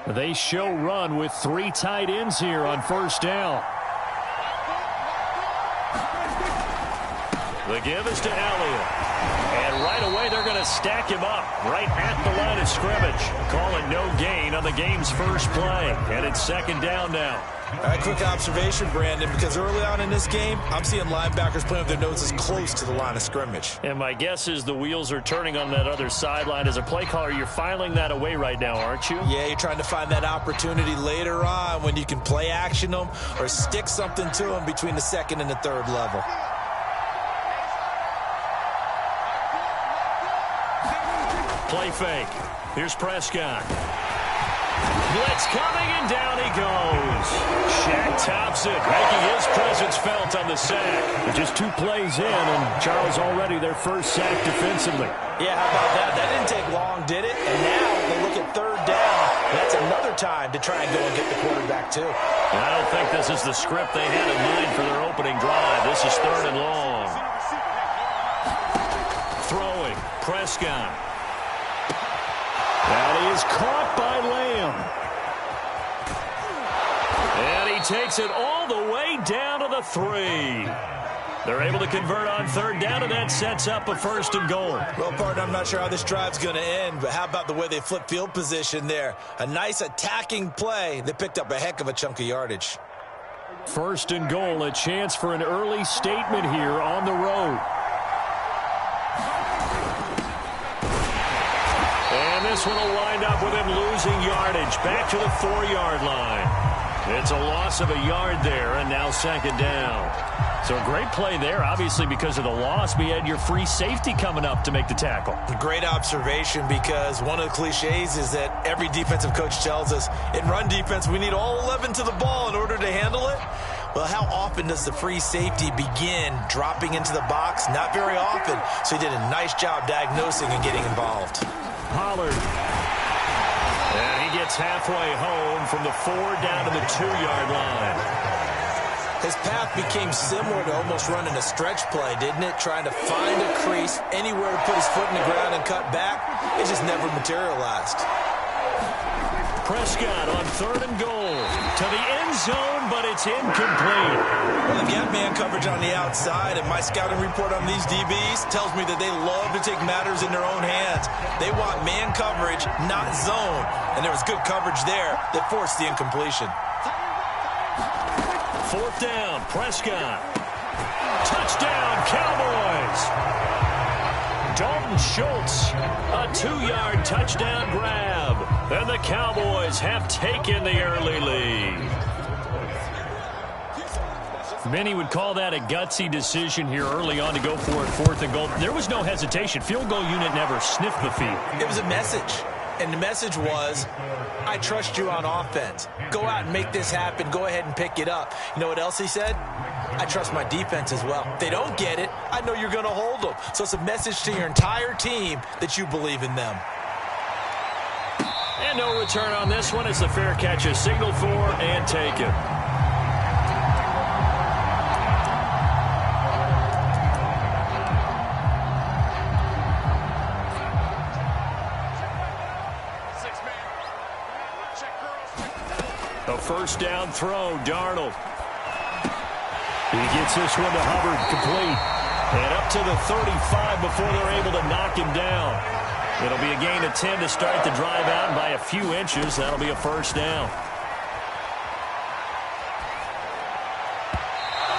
They show run with 3 tight ends here on first down. The give is to Elliott. And right away they're going to stack him up right at the line of scrimmage. Calling no gain on the game's first play. And it's second down now. All right, quick observation, Brandon, because early on in this game, I'm seeing linebackers playing with their noses close to the line of scrimmage. And my guess is the wheels are turning on that other sideline. As a play caller, you're filing that away right now, aren't you? Yeah, you're trying to find that opportunity later on when you can play action them or stick something to them between the second and the third level. Play fake. Here's Prescott. Blitz coming, and down he goes. Shaq tops it, making his presence felt on the sack. Just 2 plays in, and Charles already their first sack defensively. Yeah, how about that? That didn't take long, did it? And now they look at third down. That's another time to try and go and get the quarterback, too. And I don't think this is the script they had in mind for their opening drive. This is 3rd and long. Throwing, Prescott. And he is caught by Lamb. And he takes it all the way down to the 3. They're able to convert on 3rd down, and that sets up a 1st and goal. Well, partner, I'm not sure how this drive's going to end, but how about the way they flip field position there? A nice attacking play. They picked up a heck of a chunk of yardage. 1st and goal, a chance for an early statement here on the road. And this one will wind up with him losing yardage back to the 4-yard line. It's a loss of a yard there, and now 2nd down. So a great play there, obviously because of the loss. We had your free safety coming up to make the tackle. Great observation, because one of the cliches is that every defensive coach tells us in run defense we need all 11 to the ball in order to handle it. Well, how often does the free safety begin dropping into the box? Not very often. So he did a nice job diagnosing and getting involved. Pollard. And he gets halfway home from the 4 down to the 2-yard line. His path became similar to almost running a stretch play, didn't it? Trying to find a crease, anywhere to put his foot in the ground and cut back. It just never materialized. Prescott on 3rd and goal. To the end zone, but it's incomplete. Well, they've got man coverage on the outside, and my scouting report on these DBs tells me that they love to take matters in their own hands. They want man coverage, not zone. And there was good coverage there that forced the incompletion. 4th down, Prescott. Touchdown, Cowboys. Dalton Schultz, a 2-yard touchdown grab. And the Cowboys have taken the early lead. Many would call that a gutsy decision here early on to go for it, 4th and goal. There was no hesitation. Field goal unit never sniffed the field. It was a message. And the message was, I trust you on offense. Go out and make this happen. Go ahead and pick it up. You know what else he said? I trust my defense as well. If they don't get it, I know you're going to hold them. So it's a message to your entire team that you believe in them. And no return on this one as the fair catch is signaled for and taken. A 1st down throw, Darnold. He gets this one to Hubbard, complete. And up to the 35 before they're able to knock him down. It'll be a gain of 10 to start the drive out, and by a few inches, that'll be a 1st down.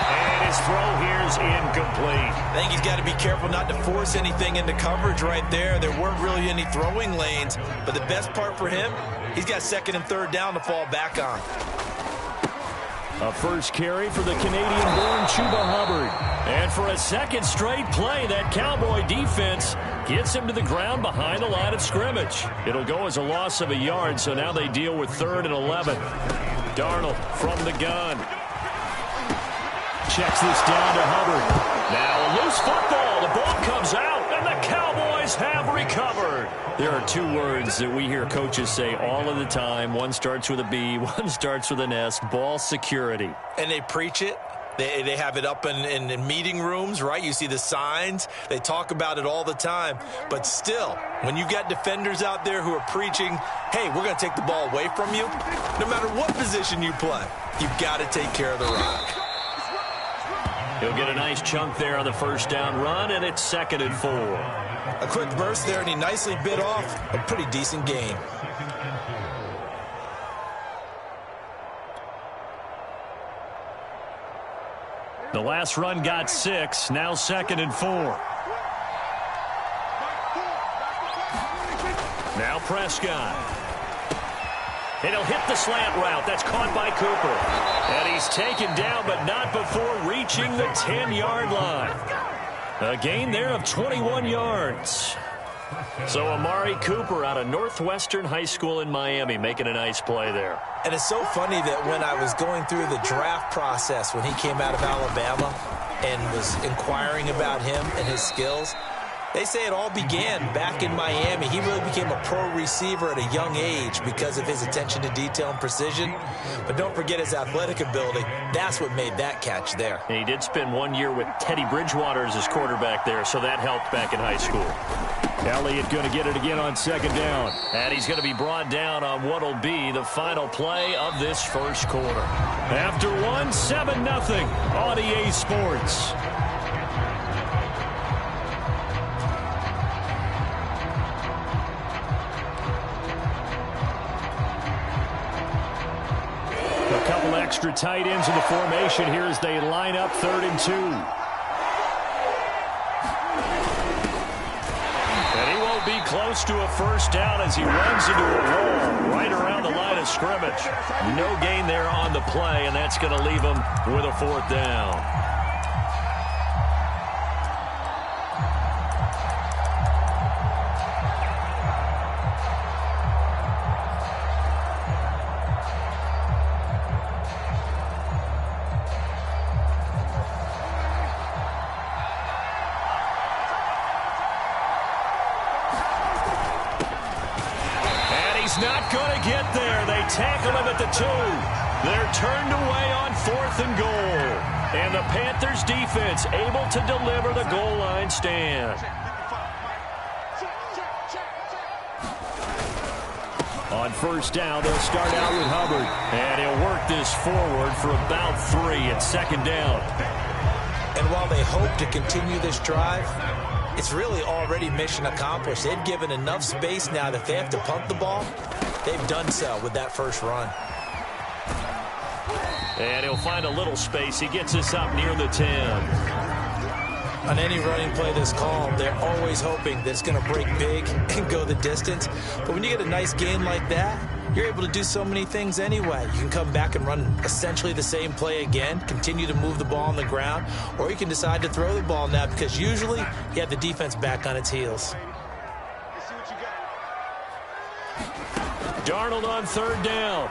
And his throw here is incomplete. I think he's got to be careful not to force anything into coverage right there. There weren't really any throwing lanes, but the best part for him, he's got 2nd and 3rd down to fall back on. A first carry for the Canadian-born Chuba Hubbard. And for a 2nd straight play, that Cowboy defense gets him to the ground behind the line of scrimmage. It'll go as a loss of a yard, so now they deal with 3rd and 11. Darnold from the gun. Checks this down to Hubbard. Now a loose football. The ball comes out, and the Cowboys have recovered. There are 2 words that we hear coaches say all of the time. One starts with a B, one starts with an S. Ball security. And they preach it, They have it up in meeting rooms, right? You see the signs. They talk about it all the time. But still, when you got defenders out there who are preaching, hey, we're going to take the ball away from you, no matter what position you play, you've got to take care of the rock. He'll get a nice chunk there on the first down run, and it's 2nd and 4. A quick burst there, and he nicely bit off a pretty decent gain. The last run got 6, now 2nd and 4. Now Prescott. And he'll hit the slant route. That's caught by Cooper. And he's taken down, but not before reaching the 10-yard line. A gain there of 21 yards. So Amari Cooper out of Northwestern High School in Miami making a nice play there. And it's so funny that when I was going through the draft process when he came out of Alabama and was inquiring about him and his skills, they say it all began back in Miami. He really became a pro receiver at a young age because of his attention to detail and precision. But don't forget his athletic ability. That's what made that catch there. And he did spend 1 year with Teddy Bridgewater as his quarterback there, so that helped back in high school. Elliott going to get it again on 2nd down. And he's going to be brought down on what will be the final play of this first quarter. After 7-0 on EA Sports. A couple extra tight ends in the formation here as they line up 3rd and 2. And he won't be close to a first down as he runs into a wall right around the line of scrimmage. No gain there on the play, and that's going to leave him with a 4th down. Not going to get there. They tackle him at the 2. They're turned away on 4th and goal. And the Panthers defense able to deliver the goal line stand. On first down, they'll start out with Hubbard. And he'll work this forward for about 3 at 2nd down. And while they hope to continue this drive, it's really already mission accomplished. They've given enough space now that if they have to punt the ball, they've done so with that first run. And he'll find a little space. He gets us up near the 10. On any running play that's called, they're always hoping that it's going to break big and go the distance. But when you get a nice gain like that, you're able to do so many things anyway. You can come back and run essentially the same play again, continue to move the ball on the ground, or you can decide to throw the ball now because usually you have the defense back on its heels. Darnold on 3rd down.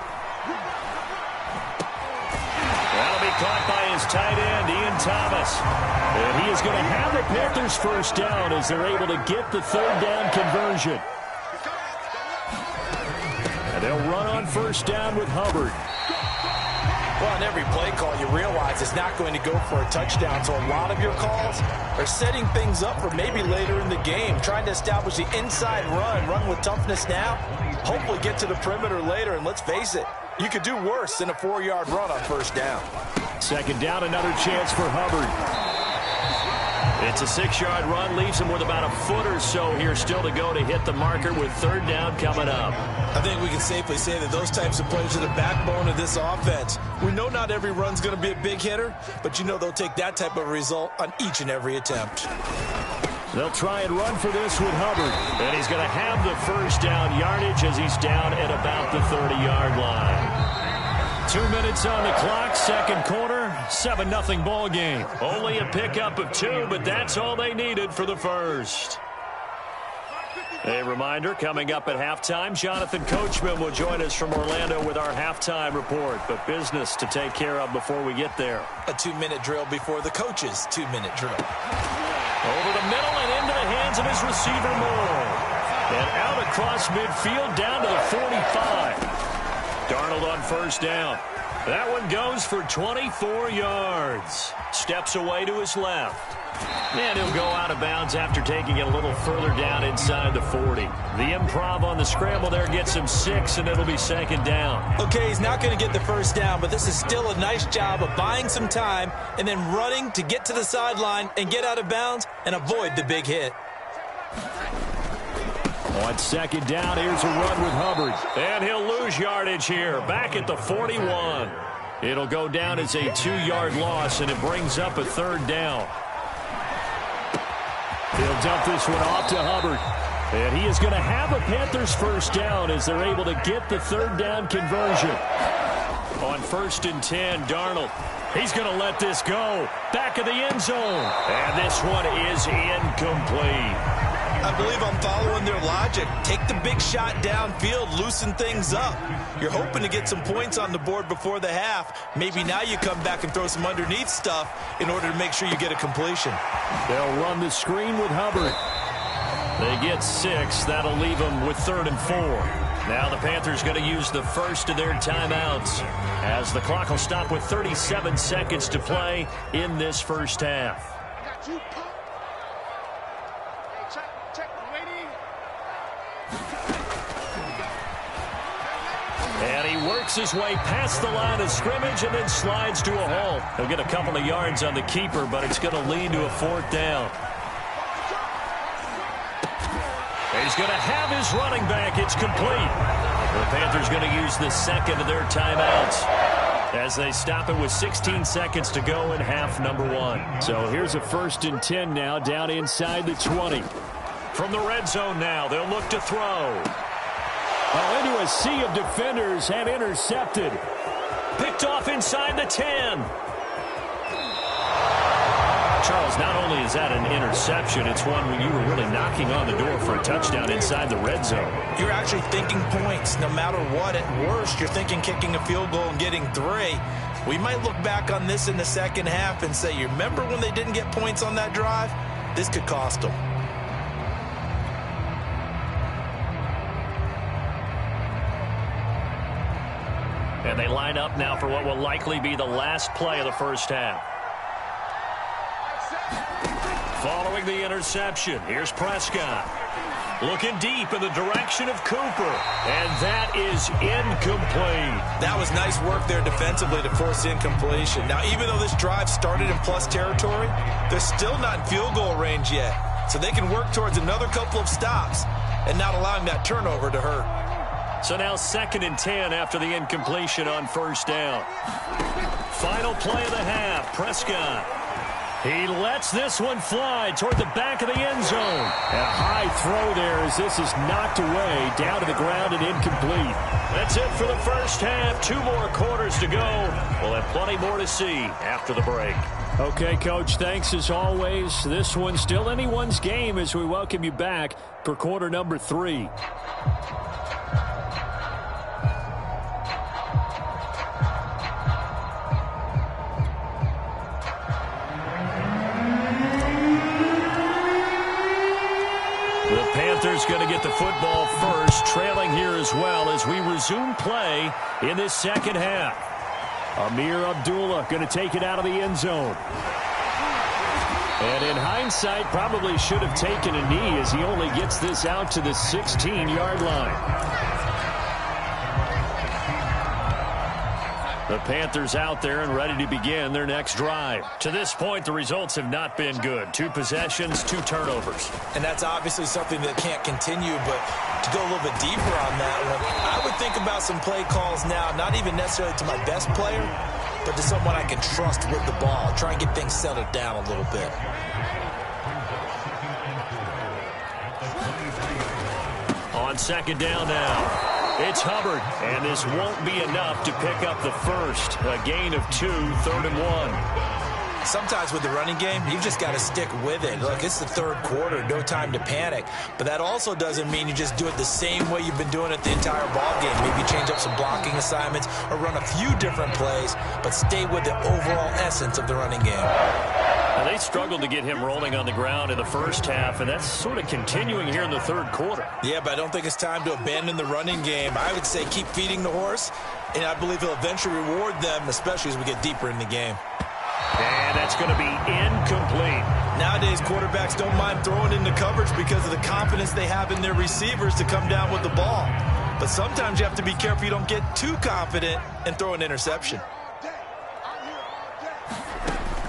That'll be caught by his tight end, Ian Thomas. And he is going to have the Panthers first down as they're able to get the 3rd down conversion. And they'll run on first down with Hubbard. Well, on every play call, you realize it's not going to go for a touchdown. So a lot of your calls are setting things up for maybe later in the game, trying to establish the inside run with toughness now, hopefully get to the perimeter later. And let's face it, you could do worse than a 4-yard run on first down. 2nd down, another chance for Hubbard. It's a 6-yard run, leaves him with about a foot or so here still to go to hit the marker with 3rd down coming up. I think we can safely say that those types of plays are the backbone of this offense. We know not every run's going to be a big hitter, but you know they'll take that type of result on each and every attempt. They'll try and run for this with Hubbard. And he's going to have the first down yardage as he's down at about the 30-yard line. 2 minutes on the clock, 2nd quarter, 7-0 ball game. Only a pickup of 2, but that's all they needed for the first. A reminder, coming up at halftime, Jonathan Coachman will join us from Orlando with our halftime report. But business to take care of before we get there. A 2-minute drill before the coach's 2-minute drill. Over the middle and into the hands of his receiver, Moore. And out across midfield down to the 45. Darnold on first down. That one goes for 24 yards. Steps away to his left. And he'll go out of bounds after taking it a little further down inside the 40. The improv on the scramble there gets him 6, and it'll be second down. Okay, he's not going to get the first down, but this is still a nice job of buying some time and then running to get to the sideline and get out of bounds and avoid the big hit. On second down, here's a run with Hubbard. And he'll lose yardage here, back at the 41. It'll go down as a 2-yard loss, and it brings up a third down. He'll dump this one off to Hubbard. And he is going to have a Panthers first down as they're able to get the third down conversion. On 1st and 10, Darnold. He's going to let this go. Back of the end zone. And this one is incomplete. I believe I'm following their logic. Take the big shot downfield, loosen things up. You're hoping to get some points on the board before the half. Maybe now you come back and throw some underneath stuff in order to make sure you get a completion. They'll run the screen with Hubbard. They get 6. That'll leave them with 3rd and 4. Now the Panthers going to use the first of their timeouts as the clock will stop with 37 seconds to play in this first half. And he works his way past the line of scrimmage and then slides to a halt. He'll get a couple of yards on the keeper, but it's going to lead to a 4th down. He's going to have his running back. It's complete. The Panthers going to use the second of their timeouts as they stop it with 16 seconds to go in half number 1. So here's a 1st and 10 now down inside the 20. From the red zone now, they'll look to throw. Oh, into a sea of defenders and intercepted. Picked off inside the 10. Charles, not only is that an interception, it's one when you were really knocking on the door for a touchdown inside the red zone. You're actually thinking points no matter what. At worst, you're thinking kicking a field goal and getting 3. We might look back on this in the second half and say, you remember when they didn't get points on that drive? This could cost them. And they line up now for what will likely be the last play of the first half. Following the interception, here's Prescott. Looking deep in the direction of Cooper. And that is incomplete. That was nice work there defensively to force incompletion. Now, even though this drive started in plus territory, they're still not in field goal range yet. So they can work towards another couple of stops and not allowing that turnover to hurt. So now 2nd and 10 after the incompletion on 1st down. Final play of the half, Prescott. He lets this one fly toward the back of the end zone. And a high throw there as this is knocked away, down to the ground and incomplete. That's it for the first half. 2 more quarters to go. We'll have plenty more to see after the break. Okay, Coach, thanks as always. This one's still anyone's game as we welcome you back for quarter number 3. The Panthers going to get the football first, trailing here as well as we resume play in this second half. Amir Abdullah going to take it out of the end zone. And in hindsight, probably should have taken a knee as he only gets this out to the 16-yard line. The Panthers out there and ready to begin their next drive. To this point, the results have not been good. 2 possessions, 2 turnovers. And that's obviously something that can't continue, but to go a little bit deeper on that one, I would think about some play calls now, not even necessarily to my best player, but to someone I can trust with the ball. Try and get things settled down a little bit. On second down now. It's Hubbard, and this won't be enough to pick up the first. A gain of 2, 3rd and 1. Sometimes with the running game, you've just got to stick with it. Look, it's the 3rd quarter, no time to panic. But that also doesn't mean you just do it the same way you've been doing it the entire ball game. Maybe change up some blocking assignments or run a few different plays, but stay with the overall essence of the running game. Now, they struggled to get him rolling on the ground in the first half, and that's sort of continuing here in the third quarter. Yeah, but I don't think it's time to abandon the running game. I would say keep feeding the horse, and I believe he'll eventually reward them, especially as we get deeper in the game. And that's going to be incomplete. Nowadays, quarterbacks don't mind throwing into coverage because of the confidence they have in their receivers to come down with the ball. But sometimes you have to be careful you don't get too confident and throw an interception.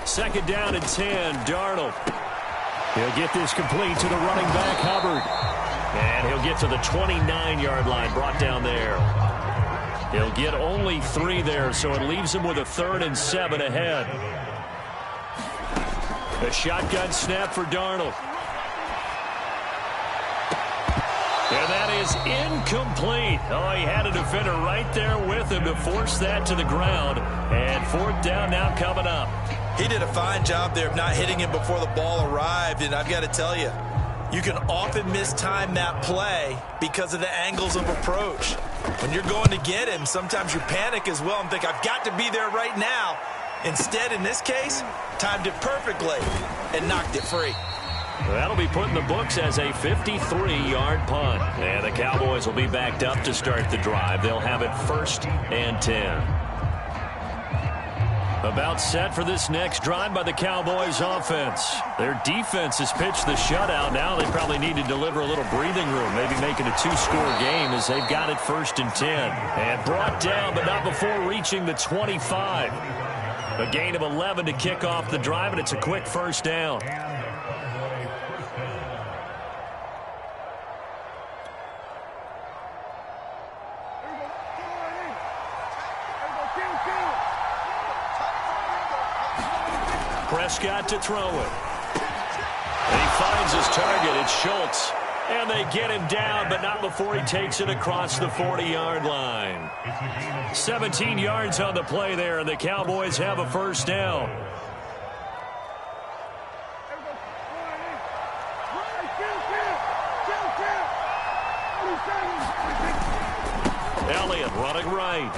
Second down and 10, Darnold. He'll get this complete to the running back, Hubbard. And he'll get to the 29-yard line, brought down there. He'll get only 3 there, so it leaves him with a 3rd and 7 ahead. A shotgun snap for Darnold. And that is incomplete. Oh, he had a defender right there with him to force that to the ground. And 4th down now coming up. He did a fine job there of not hitting him before the ball arrived, and I've got to tell you, you can often mistime that play because of the angles of approach. When you're going to get him, sometimes you panic as well and think, I've got to be there right now. Instead, in this case, timed it perfectly and knocked it free. That'll be put in the books as a 53-yard punt. And the Cowboys will be backed up to start the drive. They'll have it 1st and 10. About set for this next drive by the Cowboys offense. Their defense has pitched the shutout. Now they probably need to deliver a little breathing room, maybe making a 2-score game as they've got it 1st and 10. And brought down, but not before reaching the 25. A gain of 11 to kick off the drive, and it's a quick 1st down. Prescott to throw it. And he finds his target. It's Schultz. And they get him down, but not before he takes it across the 40-yard line. 17 yards on the play there, and the Cowboys have a 1st down. Elliott running right.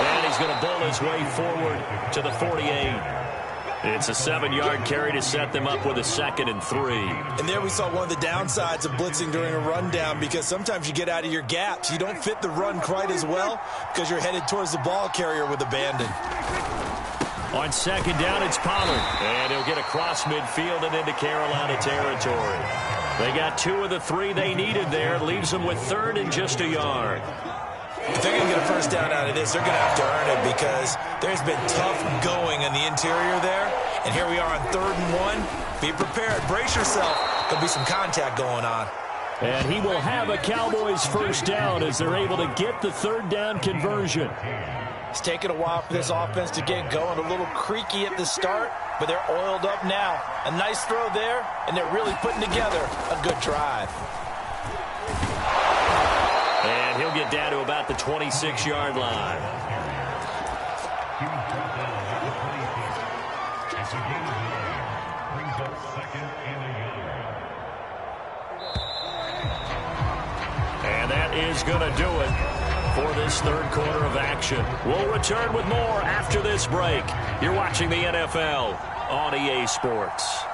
And he's going to bowl his way forward to the 48. It's a 7-yard carry to set them up with a 2nd and 3. And there we saw one of the downsides of blitzing during a rundown, because sometimes you get out of your gaps. You don't fit the run quite as well because you're headed towards the ball carrier with abandon. On 2nd down, it's Pollard. And he'll get across midfield and into Carolina territory. They got 2 of the 3 they needed there. Leaves them with 3rd and just a yard. If they're going to get a 1st down out of this, they're going to have to earn it, because there's been tough going in the interior there. And here we are on 3rd and 1. Be prepared. Brace yourself. There'll be some contact going on. And he will have a Cowboys 1st down as they're able to get the 3rd down conversion. It's taken a while for this offense to get going. A little creaky at the start, but they're oiled up now. A nice throw there, and they're really putting together a good drive. And he'll get down to about the 26-yard line. And that is going to do it for this 3rd quarter of action. We'll return with more after this break. You're watching the NFL on EA Sports.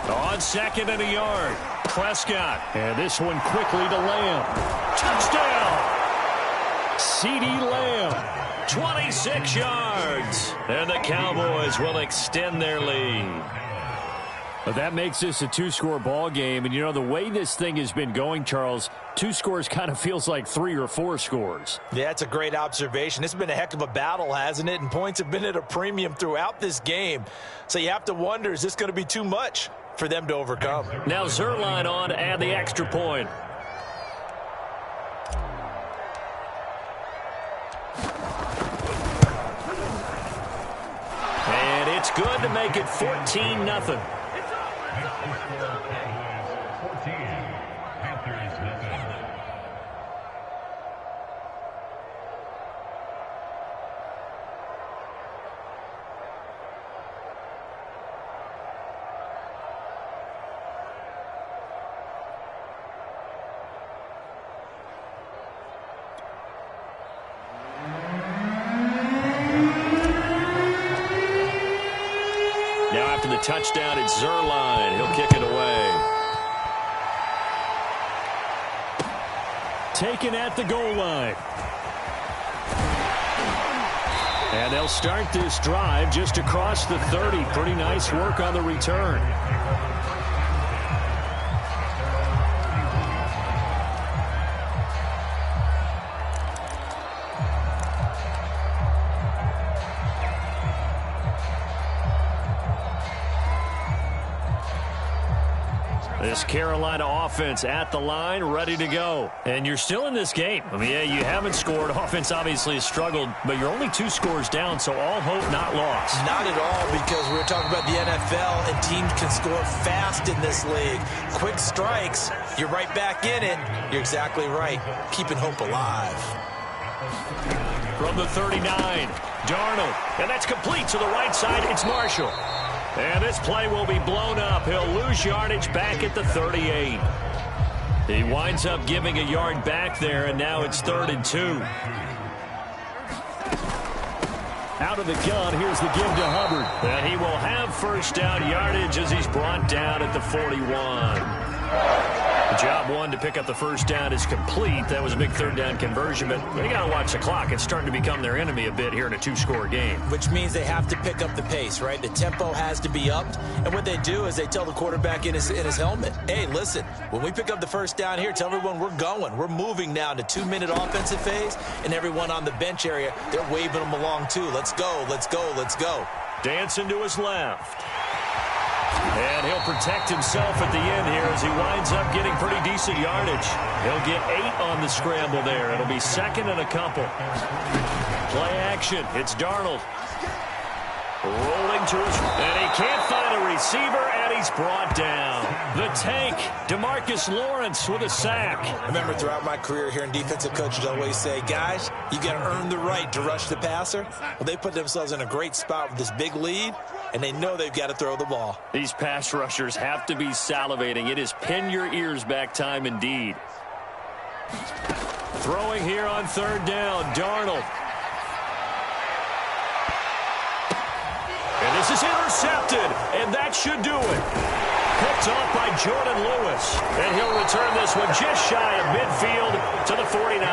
On 2nd and a yard, Prescott. And this one quickly to Lamb. Touchdown! CeeDee Lamb, 26 yards. And the Cowboys will extend their lead. But that makes this a 2-score ball game. And, you know, the way this thing has been going, Charles, 2 scores kind of feels like 3 or 4 scores. Yeah, that's a great observation. It's been a heck of a battle, hasn't it? And points have been at a premium throughout this game. So you have to wonder, is this going to be too much for them to overcome? Now Zerline on to add the extra point. And it's good to make it 14-0. touchdown at Zerline. He'll kick it away. Taken at the goal line. And they'll start this drive just across the 30. Pretty nice work on the return. This Carolina offense at the line, ready to go. And you're still in this game. I mean, yeah, you haven't scored. Offense obviously has struggled, but you're only 2 scores down, so all hope not lost. Not at all, because we're talking about the NFL, and teams can score fast in this league. Quick strikes, you're right back in it. You're exactly right. Keeping hope alive. From the 39, Darnold. And that's complete to the right side. It's Marshall. And this play will be blown up. He'll lose yardage back at the 38. He winds up giving a yard back there, and now it's 3rd and 2. Out of the gun, here's the give to Hubbard. And he will have first down yardage as he's brought down at the 41. Job 1 to pick up the first down is complete. That was a big 3rd down conversion, but they got to watch the clock. It's starting to become their enemy a bit here in a 2-score game. Which means they have to pick up the pace, right? The tempo has to be upped. And what they do is they tell the quarterback in his helmet, hey, listen, when we pick up the first down here, tell everyone we're going. We're moving now to 2-minute offensive phase, and everyone on the bench area, they're waving them along too. Let's go, let's go, let's go. Dancing to his left. And he'll protect himself at the end here as he winds up getting pretty decent yardage. He'll get 8 on the scramble there. It'll be 2nd and a couple. Play action. It's Darnold. Rolling to his... And he can't find a receiver, and he's brought down. The tank, DeMarcus Lawrence with a sack. I remember throughout my career hearing defensive coaches always say, guys, you got to earn the right to rush the passer. Well, they put themselves in a great spot with this big lead, and they know they've got to throw the ball. These pass rushers have to be salivating. It is pin your ears back time indeed. Throwing here on 3rd down, Darnold. And this is intercepted, and that should do it. Picked off by Jordan Lewis. And he'll return this one just shy of midfield to the 49.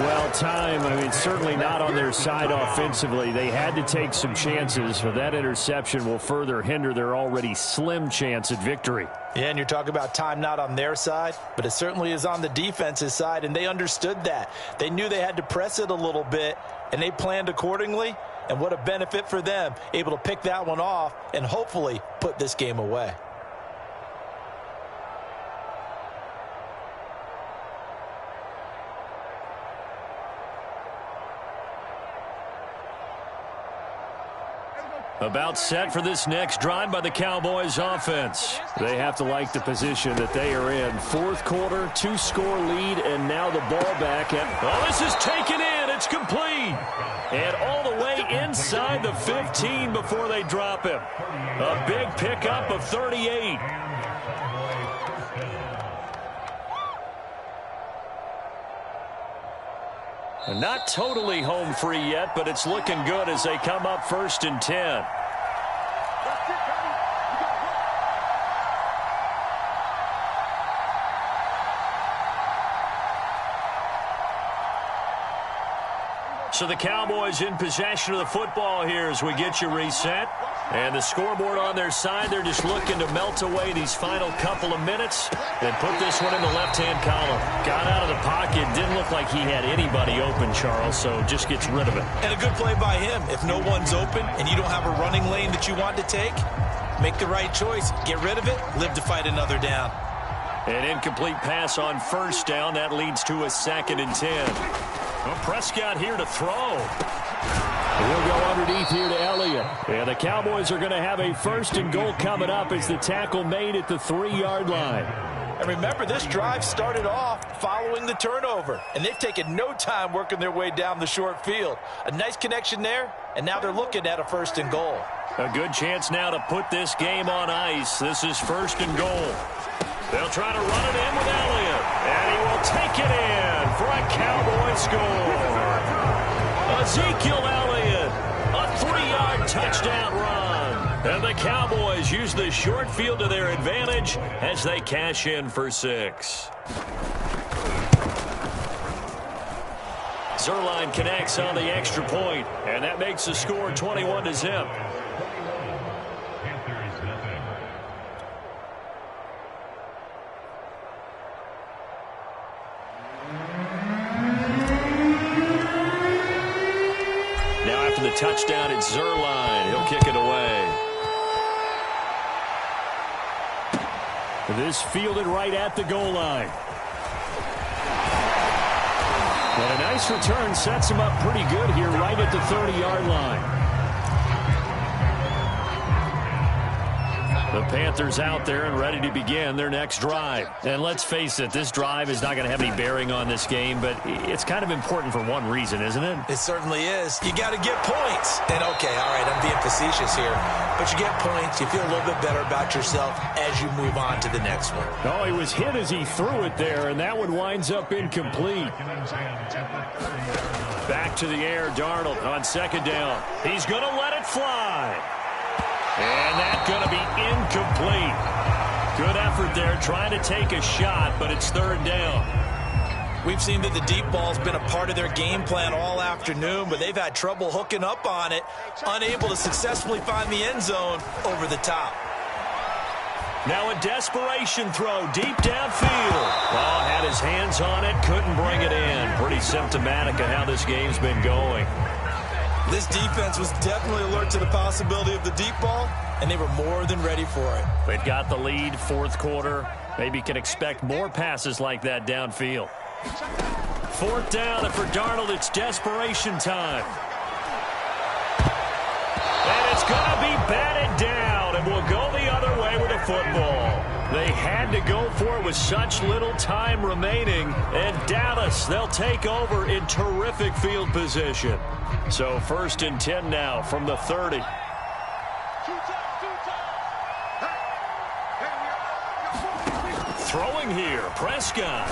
Well, time, I mean, certainly not on their side offensively. They had to take some chances, but that interception will further hinder their already slim chance at victory. Yeah, and you're talking about time not on their side, but it certainly is on the defense's side, and they understood that. They knew they had to press it a little bit, and they planned accordingly. And what a benefit for them, able to pick that one off and hopefully put this game away. About set for this next drive by the Cowboys offense. They have to like the position that they are in. 4th quarter, 2-score lead, and now the ball back. Oh, this is taken in. It's complete. And all the way inside the 15 before they drop him. A big pickup of 38. Not totally home free yet, but it's looking good as they come up 1st and 10. So the Cowboys in possession of the football here as we get you reset. And the scoreboard on their side, they're just looking to melt away these final couple of minutes and put this one in the left-hand column. Got out of the pocket, didn't look like he had anybody open, Charles, so just gets rid of it. And a good play by him. If no one's open and you don't have a running lane that you want to take, make the right choice. Get rid of it, live to fight another down. An incomplete pass on 1st down. That leads to a 2nd and 10. Well, Prescott here to throw. He'll go underneath here to Elliott. And the Cowboys are going to have a 1st and goal coming up as the tackle made at the 3-yard line. And remember, this drive started off following the turnover. And they've taken no time working their way down the short field. A nice connection there, and now they're looking at a 1st and goal. A good chance now to put this game on ice. This is 1st and goal. They'll try to run it in with Elliott. And he will take it in for a Cowboy score. Ezekiel Elliott, a 3-yard touchdown run. And the Cowboys use the short field to their advantage as they cash in for 6. Zerline connects on the extra point, and that makes the score 21-0. Now after the touchdown, it's Zerline. He'll kick it away. This fielded right at the goal line. And a nice return sets him up pretty good here right at the 30-yard line. The Panthers out there and ready to begin their next drive. And let's face it, this drive is not going to have any bearing on this game, but it's kind of important for one reason, isn't it? It certainly is. You got to get points. And okay, all right, I'm being facetious here. But you get points, you feel a little bit better about yourself as you move on to the next one. Oh, he was hit as he threw it there, and that one winds up incomplete. Back to the air, Darnold on second down. He's going to let it fly. And that's going to be incomplete. Good effort there trying to take a shot, but it's third down. We've seen that the deep ball's been a part of their game plan all afternoon, but they've had trouble hooking up on it, unable to successfully find the end zone over the top. Now a desperation throw deep downfield. Oh, had his hands on it, couldn't bring it in. Pretty symptomatic of how this game's been going. This defense was definitely alert to the possibility of the deep ball, and they were more than ready for it. They've got the lead, fourth quarter. Maybe can expect more passes like that downfield. Fourth down, and for Darnold, it's desperation time. And it's going to be batted down, and we'll go the other way with the football. They had to go for it with such little time remaining, and Dallas, they'll take over in terrific field position. So 1st and 10 now from the 30. Throwing here, Prescott.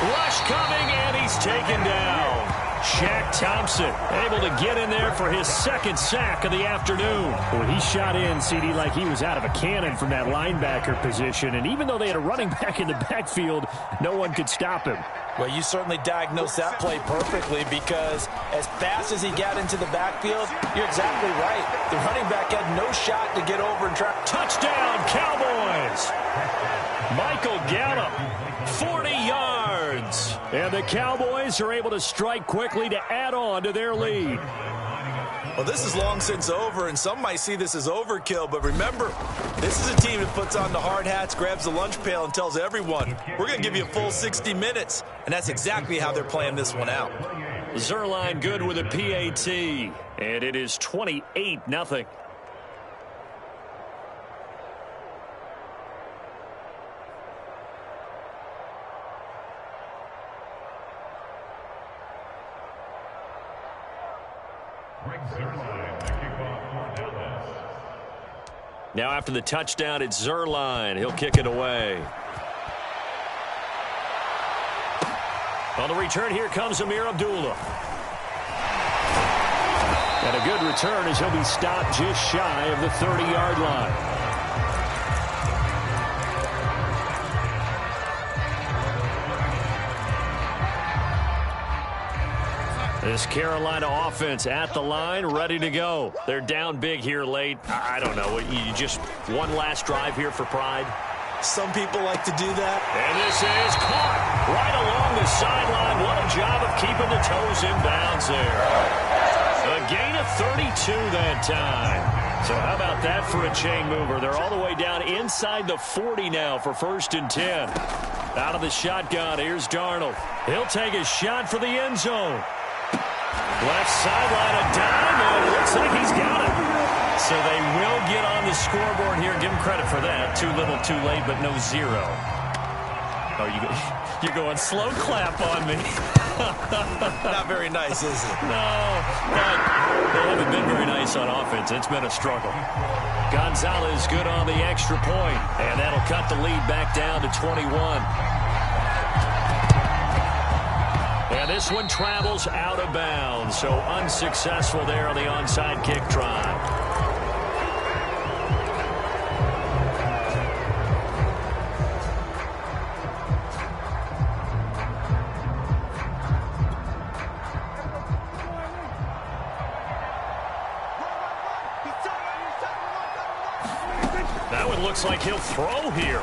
Rush coming, and he's taken down. Shaq Thompson able to get in there for his second sack of the afternoon. Well, he shot in, CD, like he was out of a cannon from that linebacker position. And even though they had a running back in the backfield, no one could stop him. Well, you certainly diagnosed that play perfectly because as fast as he got into the backfield, you're exactly right. The running back had no shot to get over and try. Touchdown, Cowboys! Michael Gallup, 40 yards. And the Cowboys are able to strike quickly to add on to their lead. Well, this is long since over, and some might see this as overkill. But remember, this is a team that puts on the hard hats, grabs the lunch pail, and tells everyone, we're going to give you a full 60 minutes. And that's exactly how they're playing this one out. Zerline good with a PAT, and it is 28-0. Now after the touchdown, it's Zerline. He'll kick it away. On the return, here comes Amir Abdullah. And a good return as he'll be stopped just shy of the 30-yard line. This Carolina offense at the line, ready to go. They're down big here late. I don't know. You just one last drive here for pride. Some people like to do that. And this is caught right along the sideline. What a job of keeping the toes in bounds there. A gain of 32 that time. So how about that for a chain mover? They're all the way down inside the 40 now for 1st and 10. Out of the shotgun, here's Darnold. He'll take a shot for the end zone. Left sideline, a dime, and it looks like he's got it. So they will get on the scoreboard here. Give him credit for that. Too little, too late, but no zero. Oh, you're going slow clap on me. Not very nice, is it? No, but they haven't been very nice on offense. It's been a struggle. Gonzalez good on the extra point, and that'll cut the lead back down to 21. And this one travels out of bounds, so unsuccessful there on the onside kick try. it looks like he'll throw here.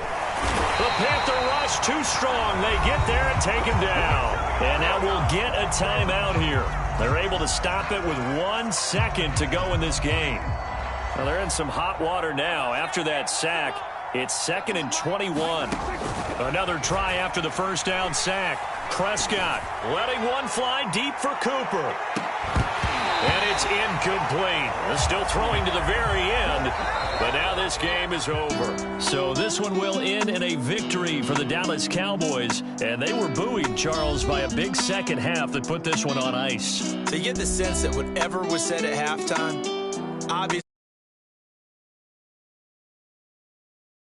The Panther rush too strong. They get there and take him down. And now we'll get a timeout here. They're able to stop it with 1 second to go in this game. Well, they're in some hot water now. After that sack, it's 2nd and 21. Another try after the first down sack. Prescott letting one fly deep for Cooper. And it's incomplete. They're still throwing to the very end, but now this game is over. So this one will end in a victory for the Dallas Cowboys, and they were buoyed, Charles, by a big second half that put this one on ice. So you get the sense that whatever was said at halftime, obviously